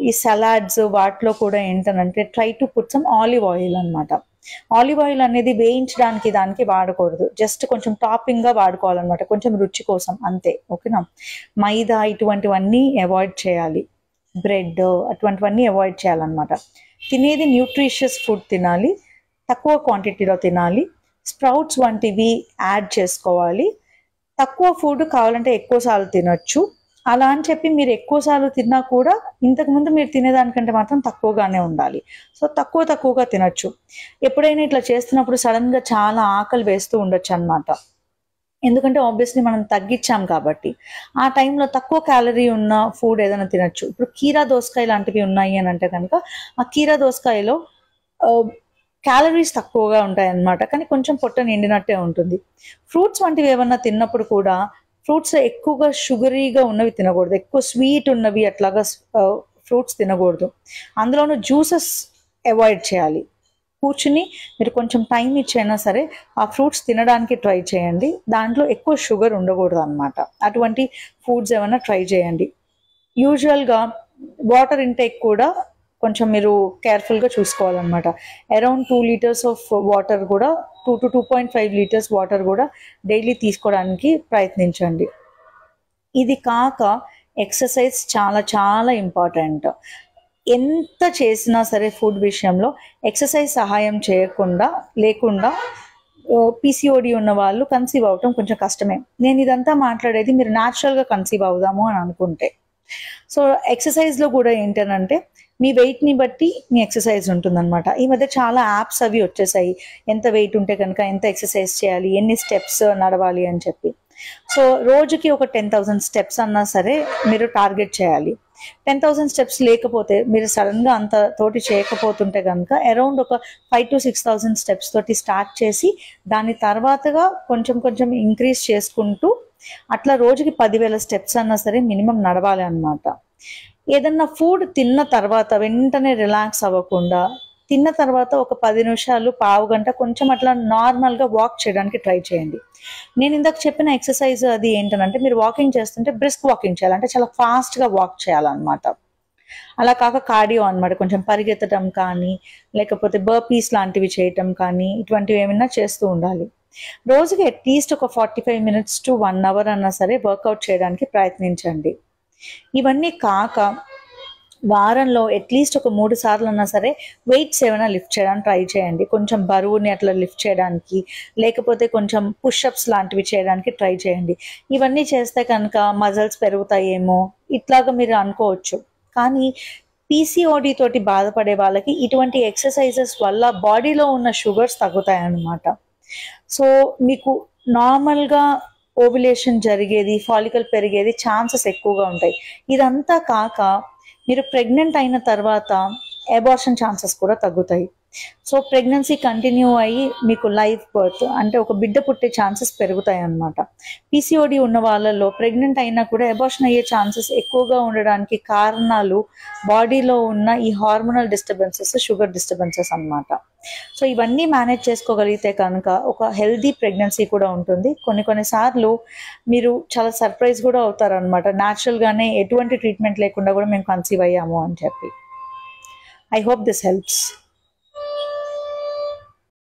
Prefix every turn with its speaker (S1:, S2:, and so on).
S1: ఈ సలాడ్స్ వాటిలో కూడా ఏంటనంటే try to put some olive oil అనమాట. ఆలివ్ ఆయిల్ అనేది వేయించడానికి దానికి వాడకూడదు, జస్ట్ కొంచెం టాపింగ్ గా వాడుకోవాలన్నమాట, కొంచెం రుచి కోసం అంతే. ఓకేనా. మైదా ఇటువంటివన్నీ అవాయిడ్ చేయాలి, బ్రెడ్ అటువంటివన్నీ అవాయిడ్ చేయాలన్నమాట. తినేది న్యూట్రిషియస్ ఫుడ్ తినాలి, తక్కువ క్వాంటిటీలో తినాలి, స్ప్రౌట్స్ వంటివి యాడ్ చేసుకోవాలి. తక్కువ ఫుడ్ కావాలంటే ఎక్కువసార్లు తినొచ్చు. అలా అని చెప్పి మీరు ఎక్కువసార్లు తిన్నా కూడా ఇంతకుముందు మీరు తినేదానికంటే మాత్రం తక్కువగానే ఉండాలి. సో తక్కువగా తినొచ్చు. ఎప్పుడైనా ఇట్లా చేస్తున్నప్పుడు సడన్గా చాలా ఆకలి వేస్తూ ఉండొచ్చు అనమాట, ఎందుకంటే ఆబ్వియస్లీ మనం తగ్గించాం కాబట్టి. ఆ టైంలో తక్కువ క్యాలరీ ఉన్న ఫుడ్ ఏదైనా తినొచ్చు. ఇప్పుడు కీరా దోసకాయ లాంటివి ఉన్నాయి అని అంటే కనుక ఆ కీరా దోసకాయలో క్యాలరీస్ తక్కువగా ఉంటాయి అన్నమాట, కానీ కొంచెం పొట్ట నిండినట్టే ఉంటుంది. ఫ్రూట్స్ వంటివి ఏమన్నా తిన్నప్పుడు కూడా ఫ్రూట్స్ ఎక్కువగా షుగరీగా ఉన్నవి తినకూడదు, ఎక్కువ స్వీట్ ఉన్నవి అట్లాగా ఫ్రూట్స్ తినకూడదు. అందులోనూ జ్యూసెస్ అవాయిడ్ చేయాలి. కూర్చుని మీరు కొంచెం టైం ఇచ్చైనా సరే ఆ ఫ్రూట్స్ తినడానికి ట్రై చేయండి, దాంట్లో ఎక్కువ షుగర్ ఉండకూడదు అనమాట. అటువంటి ఫుడ్స్ ఏమైనా ట్రై చేయండి. యూజువల్గా వాటర్ ఇంటేక్ కూడా కొంచెం మీరు కేర్ఫుల్గా చూసుకోవాలన్నమాట. అరౌండ్ 2 లీటర్స్ ఆఫ్ వాటర్ కూడా 2 to 2.5 లీటర్స్ వాటర్ కూడా డైలీ తీసుకోవడానికి ప్రయత్నించండి. ఇది కాక ఎక్సర్సైజ్ చాలా చాలా ఇంపార్టెంట్. ఎంత చేసినా సరే ఫుడ్ విషయంలో ఎక్సర్సైజ్ సహాయం లేకుండా పీసీఓడి ఉన్న వాళ్ళు కన్సీవ్ అవటం కొంచెం కష్టమే. నేను ఇదంతా మాట్లాడేది మీరు న్యాచురల్గా కన్సీవ్ అవుదాము అని అనుకుంటే. సో ఎక్సర్సైజ్లో కూడా ఏంటనంటే మీ వెయిట్ని బట్టి మీ ఎక్సర్సైజ్ ఉంటుందన్నమాట. ఈ మధ్య చాలా యాప్స్ అవి వచ్చేసాయి, ఎంత వెయిట్ ఉంటే కనుక ఎంత ఎక్సర్సైజ్ చేయాలి, ఎన్ని స్టెప్స్ నడవాలి అని చెప్పి. సో రోజుకి ఒక 10,000 స్టెప్స్ అన్నా సరే మీరు టార్గెట్ చేయాలి. 10,000 స్టెప్స్ లేకపోతే మీరు సడన్గా అంత తోటి చేయకపోతుంటే కనుక అరౌండ్ ఒక 5,000 to 6,000 స్టెప్స్ తోటి స్టార్ట్ చేసి దాని తర్వాతగా కొంచెం కొంచెం ఇంక్రీజ్ చేసుకుంటూ అట్లా రోజుకి 10,000 స్టెప్స్ అన్నా సరే మినిమం నడవాలి అన్నమాట. ఏదన్నా ఫుడ్ తిన్న తర్వాత వెంటనే రిలాక్స్ అవ్వకుండా తిన్న తర్వాత ఒక 10 నిమిషాలు పావు గంట కొంచెం అట్లా నార్మల్గా వాక్ చేయడానికి ట్రై చేయండి. నేను ఇందాక చెప్పిన ఎక్సర్సైజ్ అది ఏంటంటే మీరు వాకింగ్ చేస్తుంటే బ్రిస్క్ వాకింగ్ చేయాలి, అంటే చాలా ఫాస్ట్గా వాక్ చేయాలన్నమాట. అలా కాక కార్డియో అనమాట, కొంచెం పరిగెత్తడం కానీ లేకపోతే బర్పీస్ లాంటివి చేయటం కానీ ఇటువంటివి ఏమైనా చేస్తూ ఉండాలి. రోజుకి అట్లీస్ట్ ఒక 45 minutes to 1 hour అన్నా సరే వర్కౌట్ చేయడానికి ప్రయత్నించండి. ఇవన్నీ కాక వారంలో అట్లీస్ట్ ఒక 3 సార్లు అన్నా సరే వెయిట్స్ ఏమైనా లిఫ్ట్ చేయడానికి ట్రై చేయండి. కొంచెం బరువుని అట్లా లిఫ్ట్ చేయడానికి లేకపోతే కొంచెం పుషప్స్ లాంటివి చేయడానికి ట్రై చేయండి. ఇవన్నీ చేస్తే కనుక మజిల్స్ పెరుగుతాయేమో ఇట్లాగా మీరు అనుకోవచ్చు, కానీ పీసీఓడి తోటి బాధపడే వాళ్ళకి ఇటువంటి ఎక్సర్సైజెస్ వల్ల బాడీలో ఉన్న షుగర్స్ తగ్గుతాయి అన్నమాట. సో మీకు నార్మల్గా ఓవ్యులేషన్ జరిగేది, ఫాలికల్ పెరిగేది ఛాన్సెస్ ఎక్కువగా ఉంటాయి. ఇదంతా కాక మీరు ప్రెగ్నెంట్ అయిన తర్వాత అబార్షన్ ఛాన్సెస్ కూడా తగ్గుతాయి. సో ప్రెగ్నెన్సీ కంటిన్యూ అయ్యి మీకు లైఫ్ బర్త్ అంటే ఒక బిడ్డ పుట్టే ఛాన్సెస్ పెరుగుతాయి అన్నమాట. పీసీఓడి ఉన్న వాళ్ళలో ప్రెగ్నెంట్ అయినా కూడా అబార్షన్ అయ్యే ఛాన్సెస్ ఎక్కువగా ఉండడానికి కారణాలు బాడీలో ఉన్న ఈ హార్మోనల్ డిస్టర్బెన్సెస్, షుగర్ డిస్టర్బెన్సెస్ అన్నమాట. సో ఇవన్నీ మేనేజ్ చేసుకోగలిగితే కనుక ఒక హెల్దీ ప్రెగ్నెన్సీ కూడా ఉంటుంది. కొన్నిసార్లు మీరు చాలా సర్ప్రైజ్ కూడా అవుతారనమాట, న్యాచురల్గానే ఎటువంటి ట్రీట్మెంట్ లేకుండా కూడా మేము కన్సీవ్ అయ్యాము అని చెప్పి. I hope this helps.